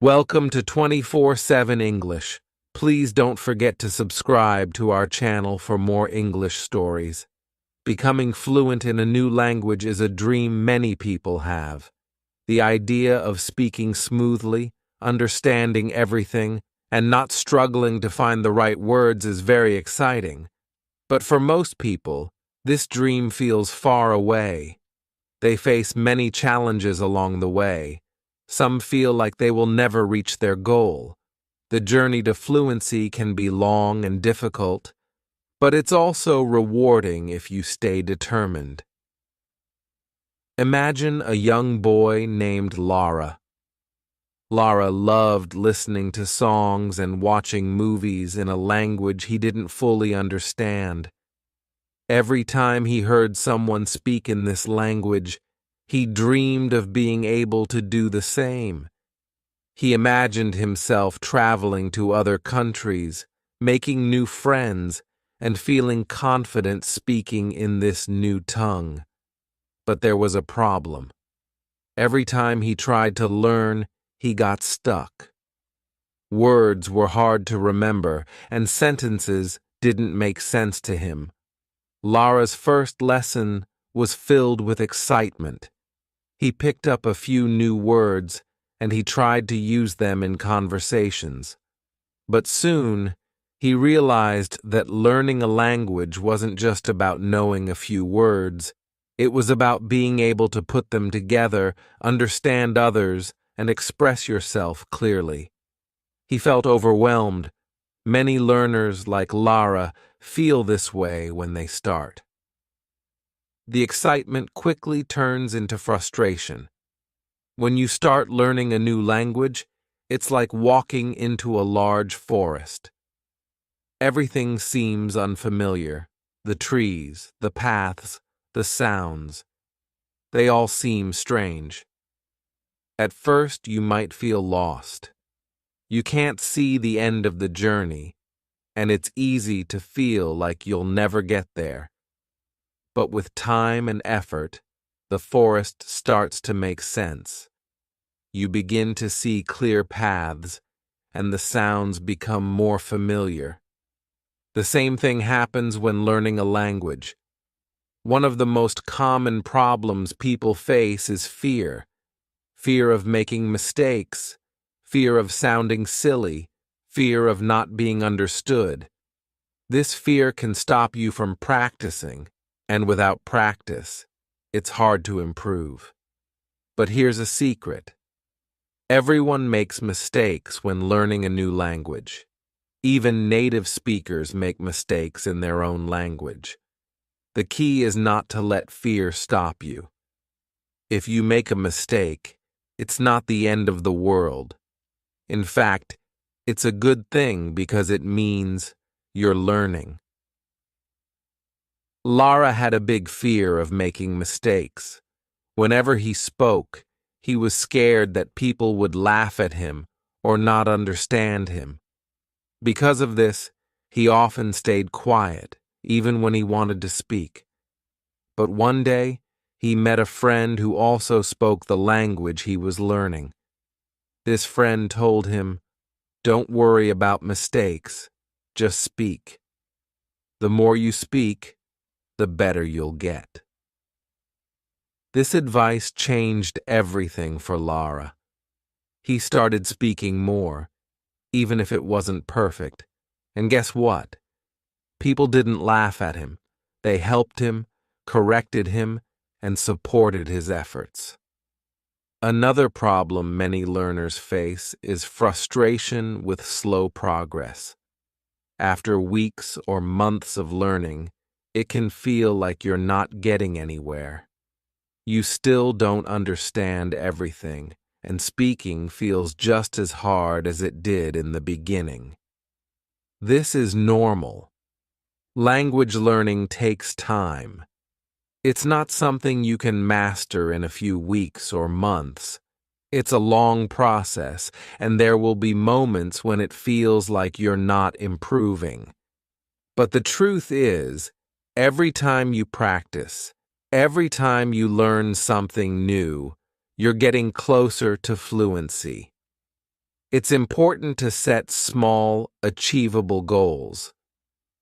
Welcome to 24/7 English. Please don't forget to subscribe to our channel for more English stories. Becoming fluent in a new language is a dream many people have. The idea of speaking smoothly, understanding everything, and not struggling to find the right words is very exciting. But for most people, this dream feels far away. They face many challenges along the way. Some feel like they will never reach their goal. The journey to fluency can be long and difficult, but it's also rewarding if you stay determined. Imagine a young boy named Lara. Lara loved listening to songs and watching movies in a language he didn't fully understand. Every time he heard someone speak in this language, he dreamed of being able to do the same. He imagined himself traveling to other countries, making new friends, and feeling confident speaking in this new tongue. But there was a problem. Every time he tried to learn, he got stuck. Words were hard to remember, and sentences didn't make sense to him. Lara's first lesson was filled with excitement. He picked up a few new words, and he tried to use them in conversations. But soon, he realized that learning a language wasn't just about knowing a few words. It was about being able to put them together, understand others, and express yourself clearly. He felt overwhelmed. Many learners, like Lara, feel this way when they start. The excitement quickly turns into frustration. When you start learning a new language, it's like walking into a large forest. Everything seems unfamiliar. The trees, the paths, the sounds. They all seem strange. At first, you might feel lost. You can't see the end of the journey, and it's easy to feel like you'll never get there. But with time and effort, the forest starts to make sense. You begin to see clear paths, and the sounds become more familiar. The same thing happens when learning a language. One of the most common problems people face is fear. Fear of making mistakes, fear of sounding silly, fear of not being understood. This fear can stop you from practicing. And without practice, it's hard to improve. But here's a secret. Everyone makes mistakes when learning a new language. Even native speakers make mistakes in their own language. The key is not to let fear stop you. If you make a mistake, it's not the end of the world. In fact, it's a good thing because it means you're learning. Lara had a big fear of making mistakes. Whenever he spoke, he was scared that people would laugh at him or not understand him. Because of this, he often stayed quiet, even when he wanted to speak. But one day, he met a friend who also spoke the language he was learning. This friend told him, "Don't worry about mistakes, just speak. The more you speak, the better you'll get." This advice changed everything for Lara. He started speaking more, even if it wasn't perfect. And guess what? People didn't laugh at him. They helped him, corrected him, and supported his efforts. Another problem many learners face is frustration with slow progress. After weeks or months of learning, it can feel like you're not getting anywhere. You still don't understand everything, and speaking feels just as hard as it did in the beginning. This is normal. Language learning takes time. It's not something you can master in a few weeks or months. It's a long process, and there will be moments when it feels like you're not improving. But the truth is, every time you practice, every time you learn something new, you're getting closer to fluency. It's important to set small, achievable goals.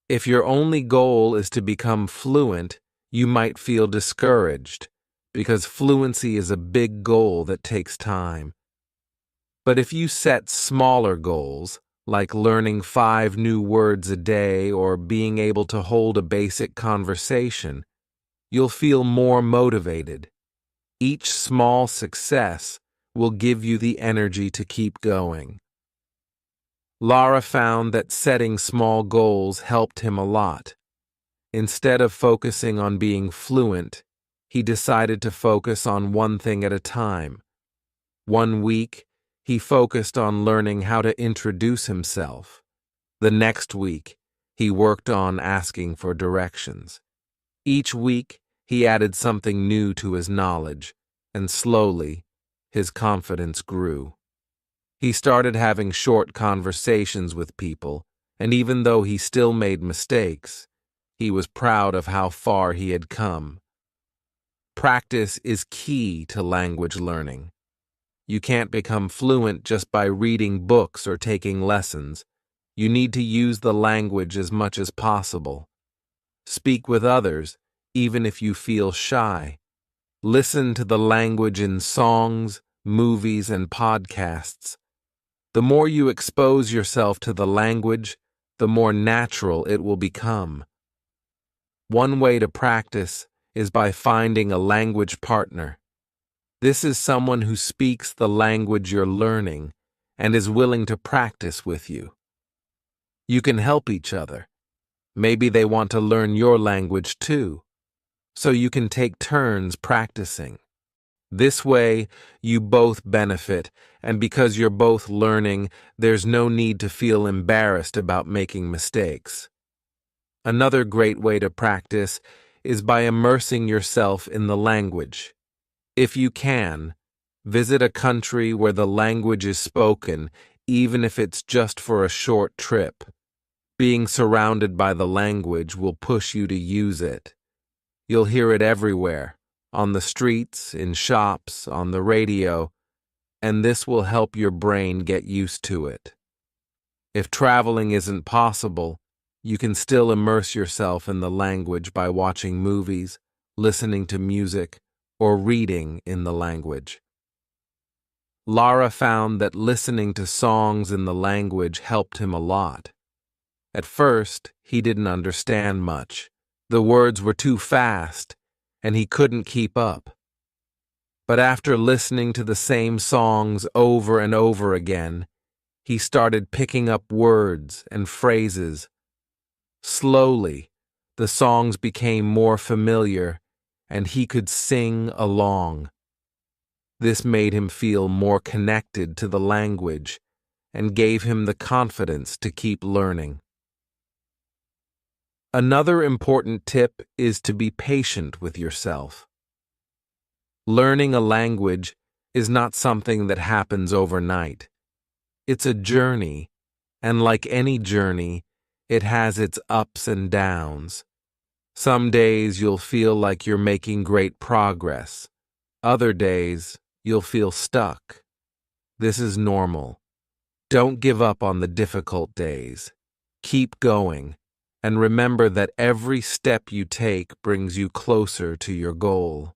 If your only goal is to become fluent, you might feel discouraged, because fluency is a big goal that takes time. But if you set smaller goals, like learning 5 new words a day or being able to hold a basic conversation, you'll feel more motivated. Each small success will give you the energy to keep going. Lara found that setting small goals helped him a lot. Instead of focusing on being fluent, he decided to focus on one thing at a time. One week, he focused on learning how to introduce himself. The next week, he worked on asking for directions. Each week, he added something new to his knowledge, and slowly, his confidence grew. He started having short conversations with people, and even though he still made mistakes, he was proud of how far he had come. Practice is key to language learning. You can't become fluent just by reading books or taking lessons. You need to use the language as much as possible. Speak with others, even if you feel shy. Listen to the language in songs, movies, and podcasts. The more you expose yourself to the language, the more natural it will become. One way to practice is by finding a language partner. This is someone who speaks the language you're learning and is willing to practice with you. You can help each other. Maybe they want to learn your language too, so you can take turns practicing. This way, you both benefit, and because you're both learning, there's no need to feel embarrassed about making mistakes. Another great way to practice is by immersing yourself in the language. If you can, visit a country where the language is spoken, even if it's just for a short trip. Being surrounded by the language will push you to use it. You'll hear it everywhere, on the streets, in shops, on the radio, and this will help your brain get used to it. If traveling isn't possible, you can still immerse yourself in the language by watching movies, listening to music, or reading in the language. Lara found that listening to songs in the language helped him a lot. At first, he didn't understand much. The words were too fast, and he couldn't keep up. But after listening to the same songs over and over again, he started picking up words and phrases. Slowly, the songs became more familiar, and he could sing along. This made him feel more connected to the language and gave him the confidence to keep learning. Another important tip is to be patient with yourself. Learning a language is not something that happens overnight. It's a journey, and like any journey, it has its ups and downs. Some days you'll feel like you're making great progress. Other days, you'll feel stuck. This is normal. Don't give up on the difficult days. Keep going, and remember that every step you take brings you closer to your goal.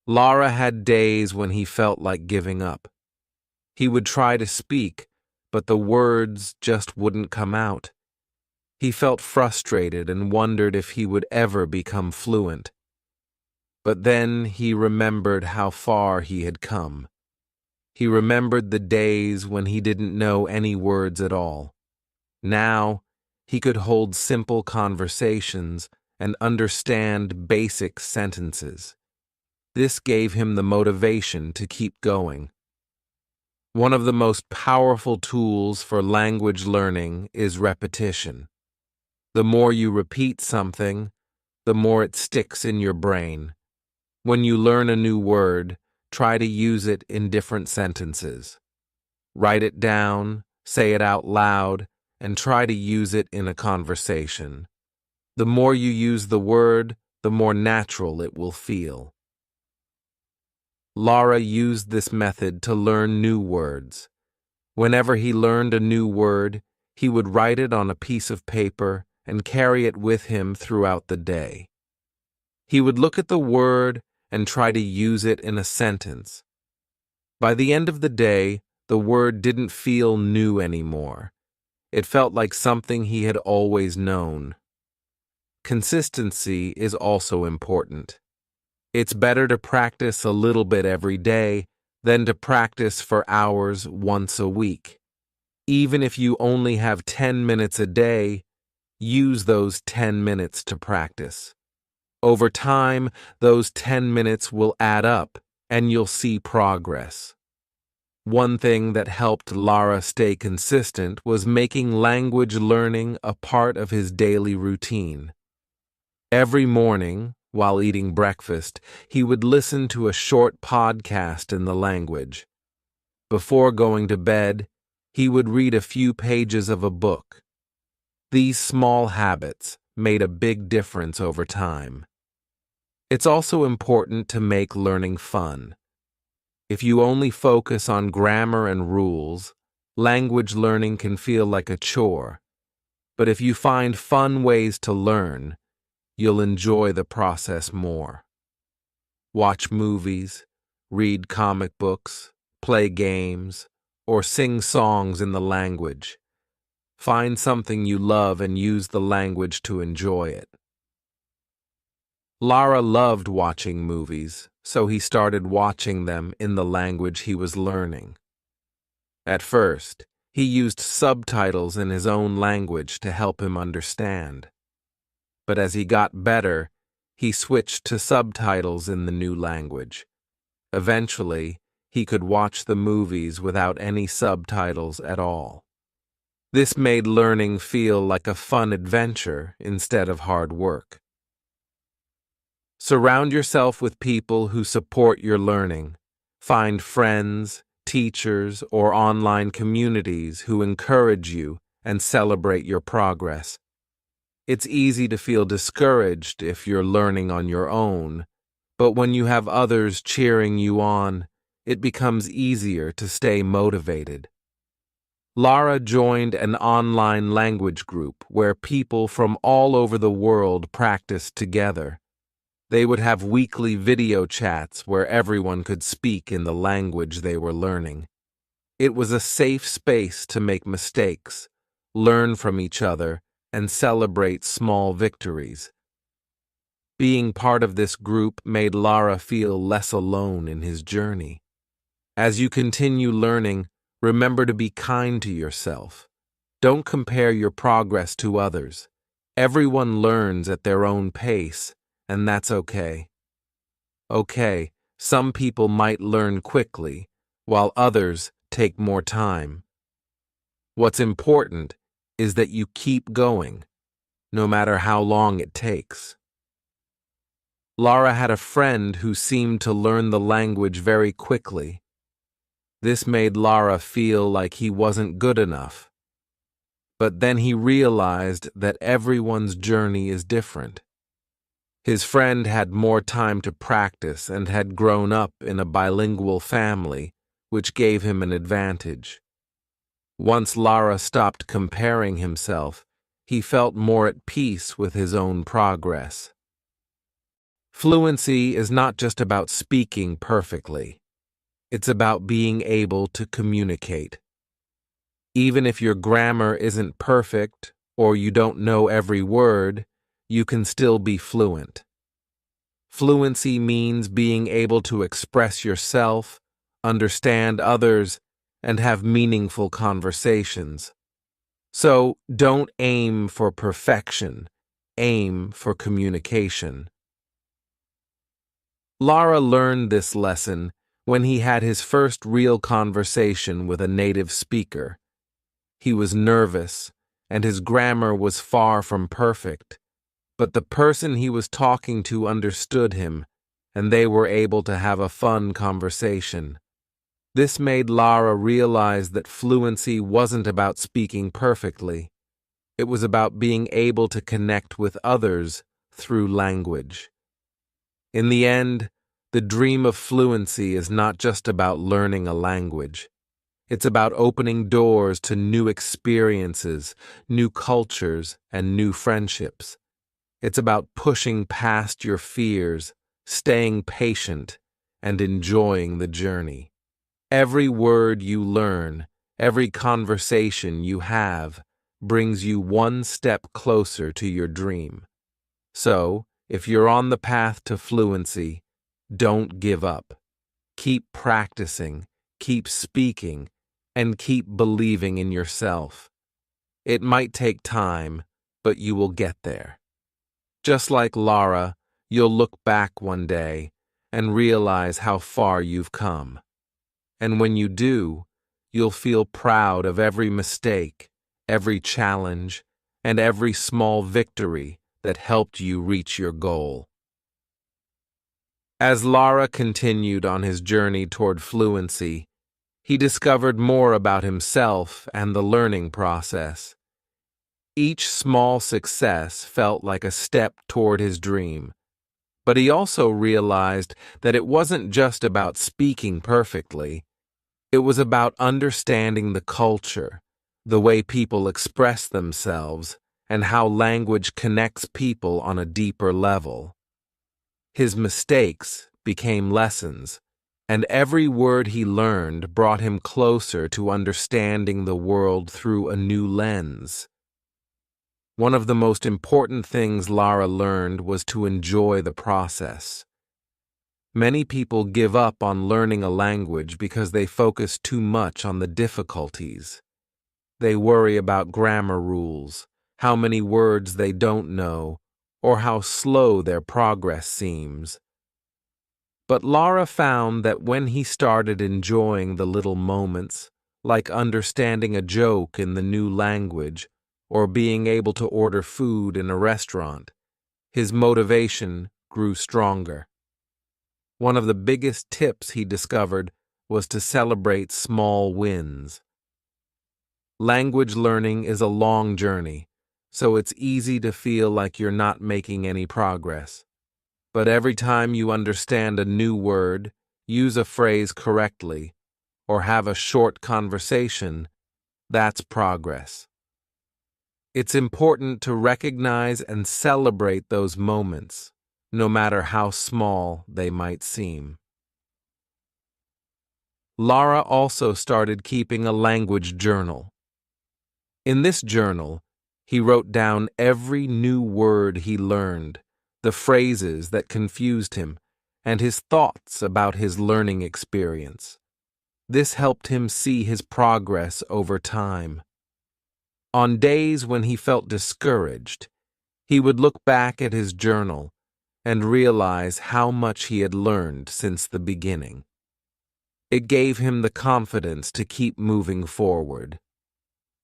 Lara had days when he felt like giving up. He would try to speak, but the words just wouldn't come out. He felt frustrated and wondered if he would ever become fluent. But then he remembered how far he had come. He remembered the days when he didn't know any words at all. Now, he could hold simple conversations and understand basic sentences. This gave him the motivation to keep going. One of the most powerful tools for language learning is repetition. The more you repeat something, the more it sticks in your brain. When you learn a new word, try to use it in different sentences. Write it down, say it out loud, and try to use it in a conversation. The more you use the word, the more natural it will feel. Lara used this method to learn new words. Whenever he learned a new word, he would write it on a piece of paper and carry it with him throughout the day. He would look at the word and try to use it in a sentence. By the end of the day, the word didn't feel new anymore. It felt like something he had always known. Consistency is also important. It's better to practice a little bit every day than to practice for hours once a week. Even if you only have 10 minutes a day, use those 10 minutes to practice. Over time, those 10 minutes will add up, and you'll see progress. One thing that helped Lara stay consistent was making language learning a part of his daily routine. Every morning, while eating breakfast, he would listen to a short podcast in the language. Before going to bed, he would read a few pages of a book. These small habits made a big difference over time. It's also important to make learning fun. If you only focus on grammar and rules, language learning can feel like a chore. But if you find fun ways to learn, you'll enjoy the process more. Watch movies, read comic books, play games, or sing songs in the language. Find something you love and use the language to enjoy it. Lara loved watching movies, so he started watching them in the language he was learning. At first, he used subtitles in his own language to help him understand. But as he got better, he switched to subtitles in the new language. Eventually, he could watch the movies without any subtitles at all. This made learning feel like a fun adventure instead of hard work. Surround yourself with people who support your learning. Find friends, teachers, or online communities who encourage you and celebrate your progress. It's easy to feel discouraged if you're learning on your own, but when you have others cheering you on, it becomes easier to stay motivated. Lara joined an online language group where people from all over the world practiced together. They would have weekly video chats where everyone could speak in the language they were learning. It was a safe space to make mistakes, learn from each other, and celebrate small victories. Being part of this group made Lara feel less alone in his journey. As you continue learning, remember to be kind to yourself. Don't compare your progress to others. Everyone learns at their own pace, and that's okay. Okay, some people might learn quickly, while others take more time. What's important is that you keep going, no matter how long it takes. Lara had a friend who seemed to learn the language very quickly. This made Lara feel like he wasn't good enough. But then he realized that everyone's journey is different. His friend had more time to practice and had grown up in a bilingual family, which gave him an advantage. Once Lara stopped comparing himself, he felt more at peace with his own progress. Fluency is not just about speaking perfectly. It's about being able to communicate. Even if your grammar isn't perfect or you don't know every word, you can still be fluent. Fluency means being able to express yourself, understand others, and have meaningful conversations. So don't aim for perfection, aim for communication. Lara learned this lesson when he had his first real conversation with a native speaker. He was nervous, and his grammar was far from perfect, but the person he was talking to understood him, and they were able to have a fun conversation. This made Lara realize that fluency wasn't about speaking perfectly. It was about being able to connect with others through language. In the end, the dream of fluency is not just about learning a language. It's about opening doors to new experiences, new cultures, and new friendships. It's about pushing past your fears, staying patient, and enjoying the journey. Every word you learn, every conversation you have, brings you one step closer to your dream. So, if you're on the path to fluency, don't give up. Keep practicing, keep speaking, and keep believing in yourself. It might take time, but you will get there. Just like Lara, you'll look back one day and realize how far you've come. And when you do, you'll feel proud of every mistake, every challenge, and every small victory that helped you reach your goal. As Lara continued on his journey toward fluency, he discovered more about himself and the learning process. Each small success felt like a step toward his dream, but he also realized that it wasn't just about speaking perfectly. It was about understanding the culture, the way people express themselves, and how language connects people on a deeper level. His mistakes became lessons, and every word he learned brought him closer to understanding the world through a new lens. One of the most important things Lara learned was to enjoy the process. Many people give up on learning a language because they focus too much on the difficulties. They worry about grammar rules, how many words they don't know, or how slow their progress seems. But Lara found that when he started enjoying the little moments, like understanding a joke in the new language or being able to order food in a restaurant, his motivation grew stronger. One of the biggest tips he discovered was to celebrate small wins. Language learning is a long journey, so it's easy to feel like you're not making any progress. But every time you understand a new word, use a phrase correctly, or have a short conversation, that's progress. It's important to recognize and celebrate those moments, no matter how small they might seem. Lara also started keeping a language journal. In this journal, he wrote down every new word he learned, the phrases that confused him, and his thoughts about his learning experience. This helped him see his progress over time. On days when he felt discouraged, he would look back at his journal and realize how much he had learned since the beginning. It gave him the confidence to keep moving forward.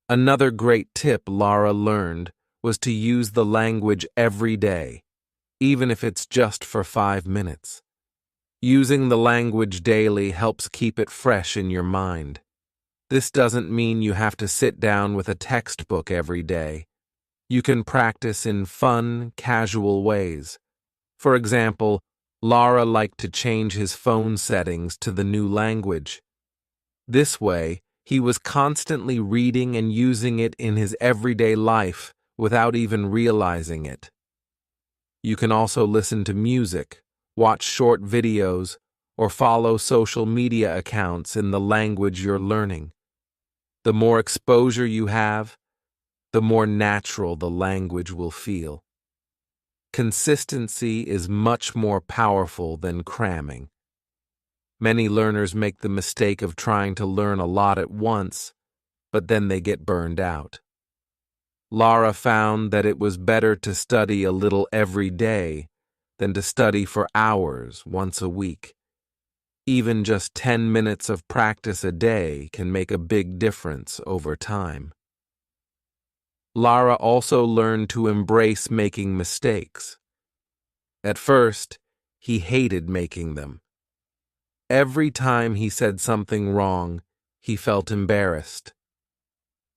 Another great tip Lara learned was to use the language every day, even if it's just for 5 minutes. Using the language daily helps keep it fresh in your mind. This doesn't mean you have to sit down with a textbook every day. You can practice in fun, casual ways. For example, Lara liked to change his phone settings to the new language. This way, he was constantly reading and using it in his everyday life without even realizing it. You can also listen to music, watch short videos, or follow social media accounts in the language you're learning. The more exposure you have, the more natural the language will feel. Consistency is much more powerful than cramming. Many learners make the mistake of trying to learn a lot at once, but then they get burned out. Lara found that it was better to study a little every day than to study for hours once a week. Even just 10 minutes of practice a day can make a big difference over time. Lara also learned to embrace making mistakes. At first, he hated making them. Every time he said something wrong, he felt embarrassed.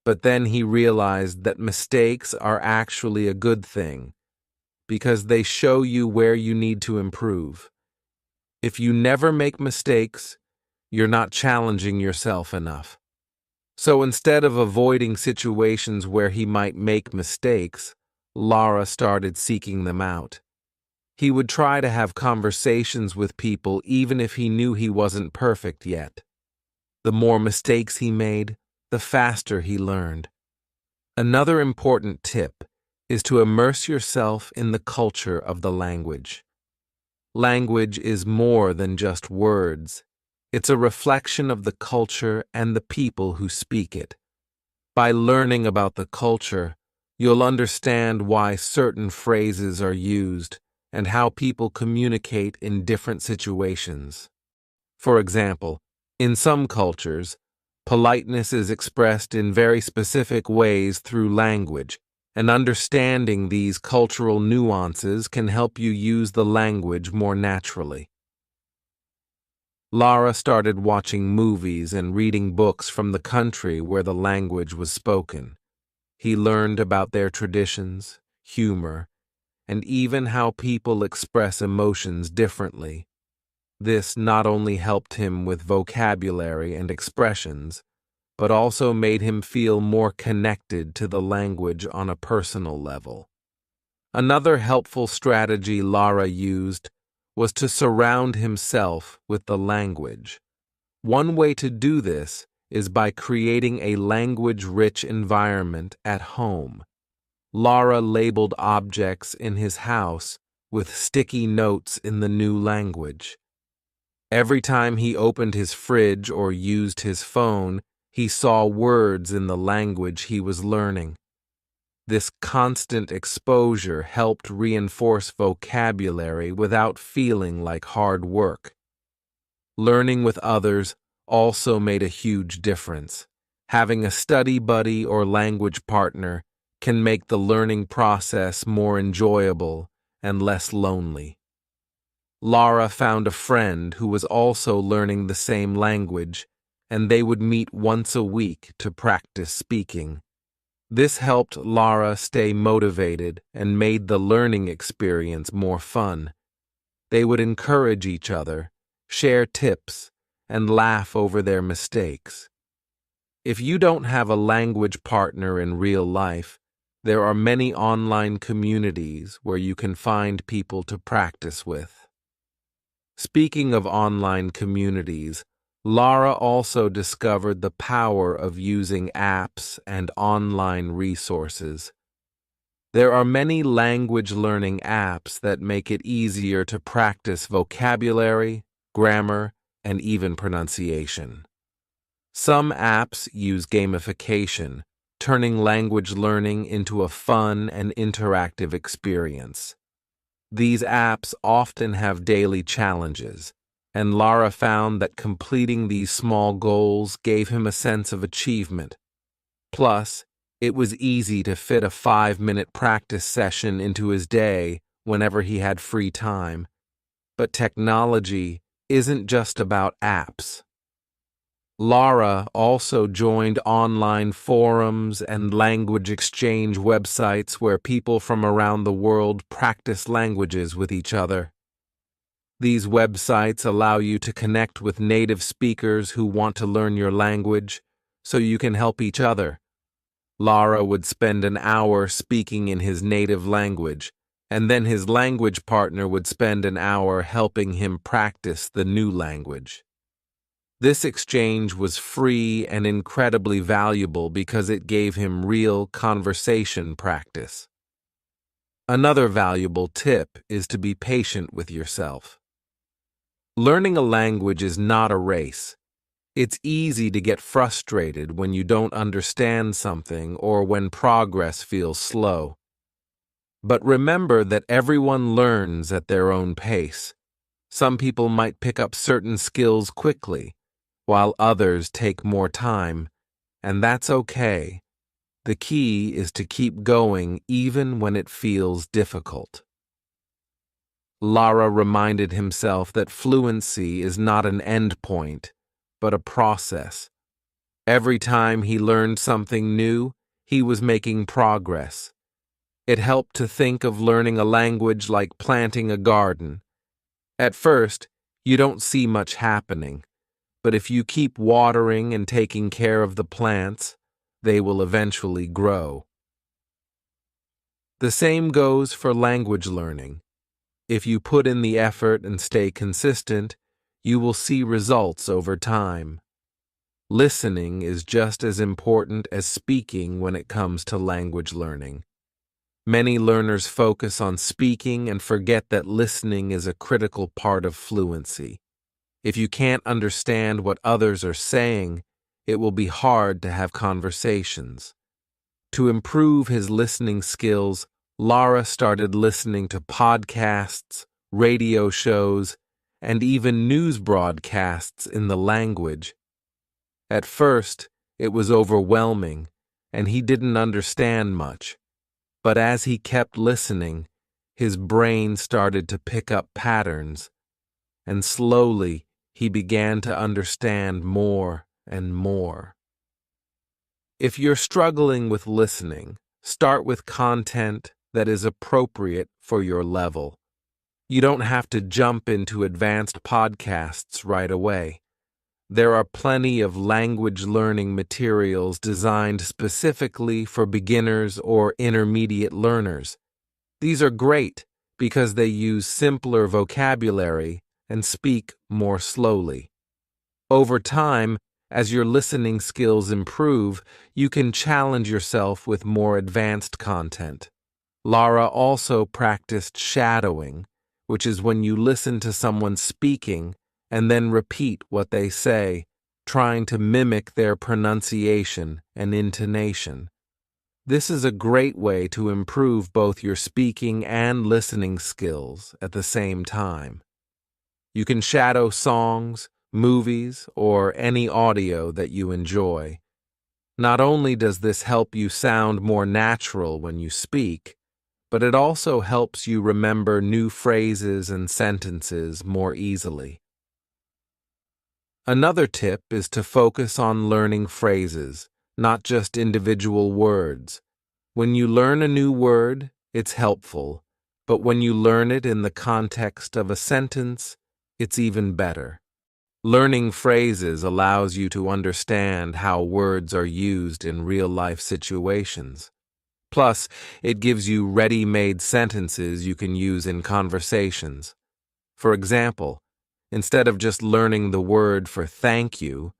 But then he realized that mistakes are actually a good thing, because they show you where you need to improve. If you never make mistakes, you're not challenging yourself enough. So instead of avoiding situations where he might make mistakes, Lara started seeking them out. He would try to have conversations with people even if he knew he wasn't perfect yet. The more mistakes he made, the faster he learned. Another important tip is to immerse yourself in the culture of the language. Language is more than just words. It's a reflection of the culture and the people who speak it. By learning about the culture, you'll understand why certain phrases are used and how people communicate in different situations. For example, in some cultures, politeness is expressed in very specific ways through language, and understanding these cultural nuances can help you use the language more naturally. Lara started watching movies and reading books from the country where the language was spoken. He learned about their traditions, humor, and even how people express emotions differently. This not only helped him with vocabulary and expressions, but also made him feel more connected to the language on a personal level. Another helpful strategy Lara used was to surround himself with the language. One way to do this is by creating a language-rich environment at home. Lara labeled objects in his house with sticky notes in the new language. Every time he opened his fridge or used his phone, he saw words in the language he was learning. This constant exposure helped reinforce vocabulary without feeling like hard work. Learning with others also made a huge difference. Having a study buddy or language partner can make the learning process more enjoyable and less lonely. Lara found a friend who was also learning the same language, and they would meet once a week to practice speaking. This helped Lara stay motivated and made the learning experience more fun. They would encourage each other, share tips, and laugh over their mistakes. If you don't have a language partner in real life, there are many online communities where you can find people to practice with. Speaking of online communities, Lara also discovered the power of using apps and online resources. There are many language learning apps that make it easier to practice vocabulary, grammar, and even pronunciation. Some apps use gamification, turning language learning into a fun and interactive experience. These apps often have daily challenges, and Lara found that completing these small goals gave him a sense of achievement. Plus, it was easy to fit a 5-minute practice session into his day whenever he had free time. But technology isn't just about apps. Lara also joined online forums and language exchange websites where people from around the world practice languages with each other. These websites allow you to connect with native speakers who want to learn your language, so you can help each other. Lara would spend an hour speaking in his native language, and then his language partner would spend an hour helping him practice the new language. This exchange was free and incredibly valuable because it gave him real conversation practice. Another valuable tip is to be patient with yourself. Learning a language is not a race. It's easy to get frustrated when you don't understand something or when progress feels slow. But remember that everyone learns at their own pace. Some people might pick up certain skills quickly, while others take more time, and that's okay. The key is to keep going even when it feels difficult. Lara reminded himself that fluency is not an end point, but a process. Every time he learned something new, he was making progress. It helped to think of learning a language like planting a garden. At first, you don't see much happening, but if you keep watering and taking care of the plants, they will eventually grow. The same goes for language learning. If you put in the effort and stay consistent, you will see results over time. Listening is just as important as speaking when it comes to language learning. Many learners focus on speaking and forget that listening is a critical part of fluency. If you can't understand what others are saying, it will be hard to have conversations. To improve his listening skills, Lara started listening to podcasts, radio shows, and even news broadcasts in the language. At first, it was overwhelming, and he didn't understand much. But as he kept listening, his brain started to pick up patterns, and slowly he began to understand more and more. If you're struggling with listening, start with content that is appropriate for your level. You don't have to jump into advanced podcasts right away. There are plenty of language learning materials designed specifically for beginners or intermediate learners. These are great because they use simpler vocabulary and speak more slowly. Over time, as your listening skills improve, you can challenge yourself with more advanced content. Lara also practiced shadowing, which is when you listen to someone speaking and then repeat what they say, trying to mimic their pronunciation and intonation. This is a great way to improve both your speaking and listening skills at the same time. You can shadow songs, movies, or any audio that you enjoy. Not only does this help you sound more natural when you speak, but it also helps you remember new phrases and sentences more easily. Another tip is to focus on learning phrases, not just individual words. When you learn a new word, it's helpful, but when you learn it in the context of a sentence, it's even better. Learning phrases allows you to understand how words are used in real-life situations. Plus, it gives you ready-made sentences you can use in conversations. For example, instead of just learning the word for thank you,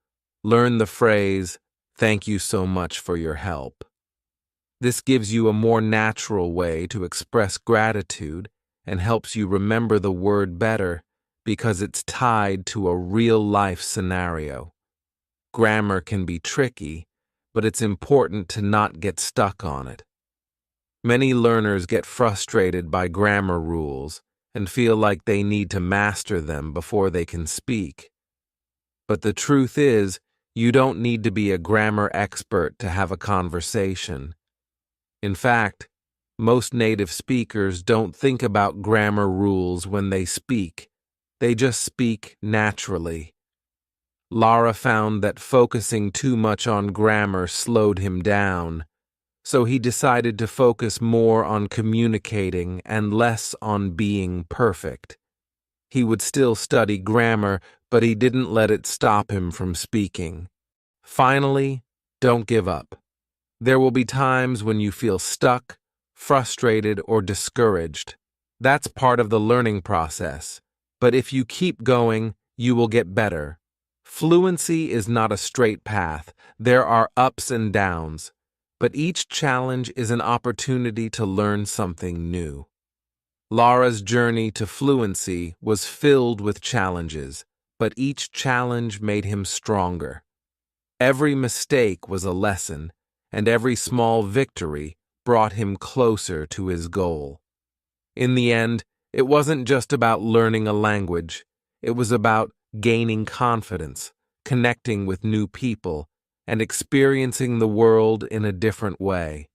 learn the phrase, "Thank you so much for your help." This gives you a more natural way to express gratitude and helps you remember the word better because it's tied to a real-life scenario. Grammar can be tricky, but it's important to not get stuck on it. Many learners get frustrated by grammar rules and feel like they need to master them before they can speak. But the truth is, you don't need to be a grammar expert to have a conversation. In fact, most native speakers don't think about grammar rules when they speak. They just speak naturally. Lara found that focusing too much on grammar slowed him down, so he decided to focus more on communicating and less on being perfect. He would still study grammar, but he didn't let it stop him from speaking. Finally, don't give up. There will be times when you feel stuck, frustrated, or discouraged. That's part of the learning process. But if you keep going, you will get better. Fluency is not a straight path. There are ups and downs. But each challenge is an opportunity to learn something new. Lara's journey to fluency was filled with challenges, but each challenge made him stronger. Every mistake was a lesson, and every small victory brought him closer to his goal. In the end, it wasn't just about learning a language. It was about gaining confidence, connecting with new people, and experiencing the world in a different way.